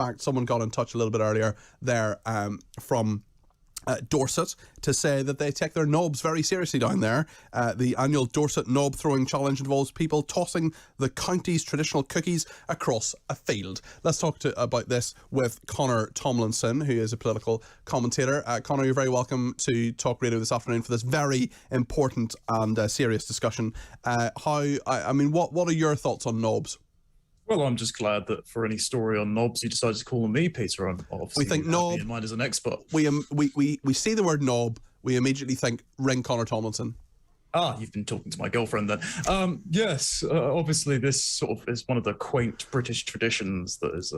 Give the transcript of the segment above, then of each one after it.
fact, someone got in touch a little bit earlier there from Dorset to say that they take their knobs very seriously down there. The annual Dorset Knob Throwing Challenge involves people tossing the county's traditional cookies across a field. Let's talk about this with Connor Tomlinson, who is a political commentator. Connor, you're very welcome to Talk Radio this afternoon for this very important and serious discussion. What are your thoughts on knobs? Well, I'm just glad that for any story on knobs, you decided to call me Peter. I'm obviously we think knob in mind as an expert. We see the word knob, we immediately think ring Connor Tomlinson. You've been talking to my girlfriend then. Yes, obviously this sort of is one of the quaint British traditions that is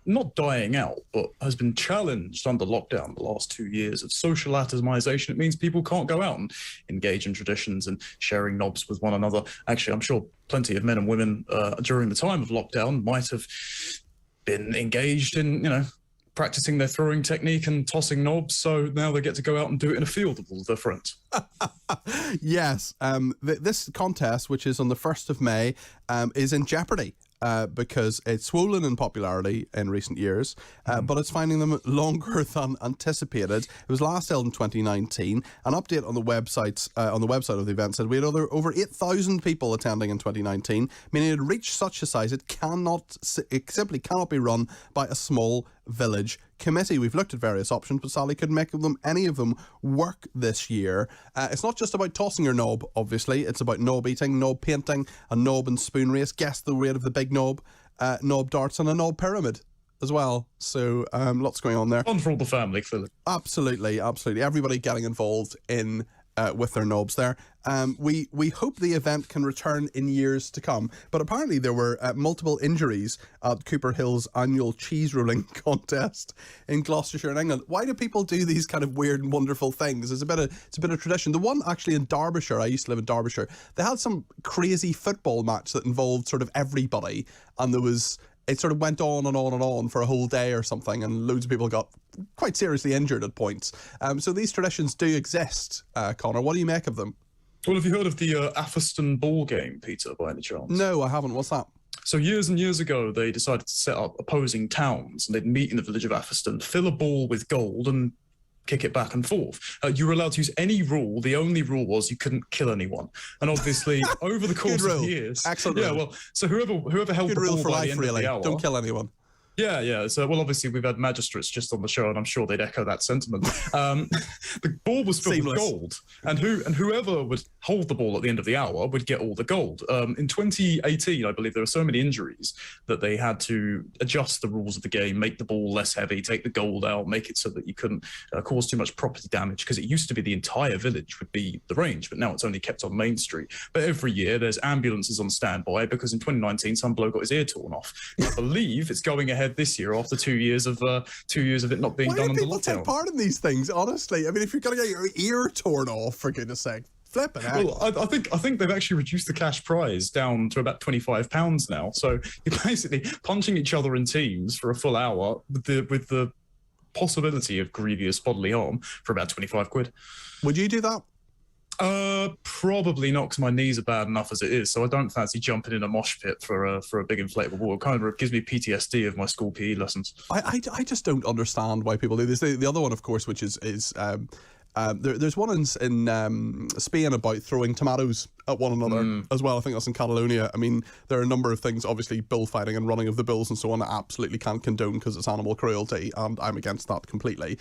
not dying out, but has been challenged under lockdown the last 2 years of social atomization. It means people can't go out and engage in traditions and sharing knobs with one another. Actually, I'm sure plenty of men and women during the time of lockdown might have been engaged in, practicing their throwing technique and tossing knobs, so now they get to go out and do it in a field with all their friends. Yes, this contest, which is on the 1st of May, is in jeopardy because it's swollen in popularity in recent years, but it's finding them longer than anticipated. It was last held in 2019. An update on the website of the event said we had over 8,000 people attending in 2019, meaning it reached such a size it simply cannot be run by a small village committee. We've looked at various options, but sadly couldn't make any of them work this year. It's not just about tossing your knob, obviously. It's about knob eating, knob painting, a knob and spoon race, guess the weight of the big knob, knob darts, and a knob pyramid as well. So lots going on there. Fun for all the family, clearly. Absolutely. Everybody getting involved in with their knobs there. We hope the event can return in years to come, but apparently there were multiple injuries at Cooper Hill's annual cheese rolling contest in Gloucestershire in England. Why do people do these kind of weird and wonderful things? It's a bit of tradition. The one actually in Derbyshire, I used to live in Derbyshire, they had some crazy football match that involved sort of everybody, and it sort of went on and on and on for a whole day or something, and loads of people got quite seriously injured at points. So these traditions do exist, Connor. What do you make of them? Well, have you heard of the Atherstone ball game, Peter, by any chance? No, I haven't. What's that? So years and years ago, they decided to set up opposing towns, and they'd meet in the village of Atherstone, fill a ball with gold, and kick it back and forth. You were allowed to use any rule. The only rule was you couldn't kill anyone. And obviously, over the course of years... Excellent rule. Yeah, well, so whoever held Good the rule ball for by life, the end really. of the hour... Don't kill anyone. Yeah. So, well, obviously, we've had magistrates just on the show, and I'm sure they'd echo that sentiment. The ball was filled with gold, and whoever would hold the ball at the end of the hour would get all the gold. In 2018, I believe there were so many injuries that they had to adjust the rules of the game, make the ball less heavy, take the gold out, make it so that you couldn't cause too much property damage, because it used to be the entire village would be the range, but now it's only kept on Main Street. But every year, there's ambulances on standby, because in 2019, some bloke got his ear torn off. I believe it's going ahead this year after 2 years of it not being done under lockdown. Why do people take part in these things, honestly? I mean, if you're going to get your ear torn off, for goodness sake, flip it out. Well, I think they've actually reduced the cash prize down to about £25 now. So you're basically punching each other in teams for a full hour with the possibility of grievous bodily harm for about 25 quid. Would you do that? Probably not, because my knees are bad enough as it is, so I don't fancy jumping in a mosh pit for a big inflatable ball. It kind of gives me PTSD of my school PE lessons. I just don't understand why people do this. The other one, of course, which is there's one in Spain about throwing tomatoes at one another as well. I think that's in Catalonia. I mean, there are a number of things, obviously bullfighting and running of the bulls and so on, that I absolutely can't condone because it's animal cruelty, and I'm against that completely.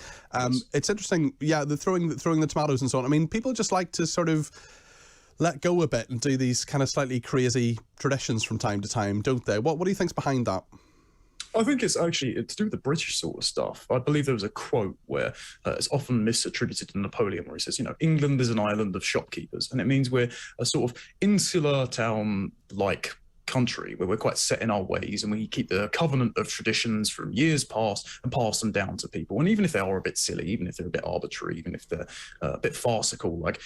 It's interesting, the throwing the tomatoes and so on. I mean, people just like to sort of let go a bit and do these kind of slightly crazy traditions from time to time, don't they? What do you think's behind that? I think it's actually to do with the British sort of stuff. I believe there was a quote where it's often misattributed to Napoleon, where he says, England is an island of shopkeepers. And it means we're a sort of insular town-like country where we're quite set in our ways, and we keep the covenant of traditions from years past and pass them down to people. And even if they are a bit silly, even if they're a bit arbitrary, even if they're a bit farcical, like,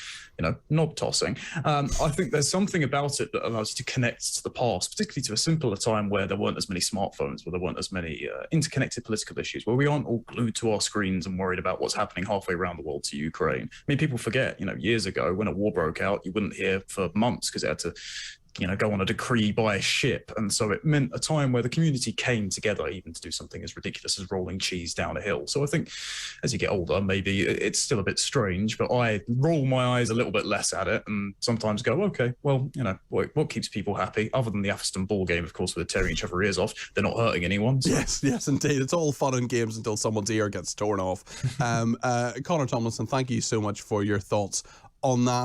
knob tossing, I think there's something about it that allows you to connect to the past, particularly to a simpler time where there weren't as many smartphones, where there weren't as many interconnected political issues, where we aren't all glued to our screens and worried about what's happening halfway around the world to Ukraine. I mean, people forget, years ago when a war broke out, you wouldn't hear for months because it had to go on a decree by a ship. And so it meant a time where the community came together even to do something as ridiculous as rolling cheese down a hill. So I think as you get older, maybe it's still a bit strange, but I roll my eyes a little bit less at it and sometimes go, okay, well, what keeps people happy other than the Atherstone ball game, of course, where they're tearing each other ears off. They're not hurting anyone. So. Yes, indeed. It's all fun and games until someone's ear gets torn off. Connor Tomlinson, thank you so much for your thoughts on that.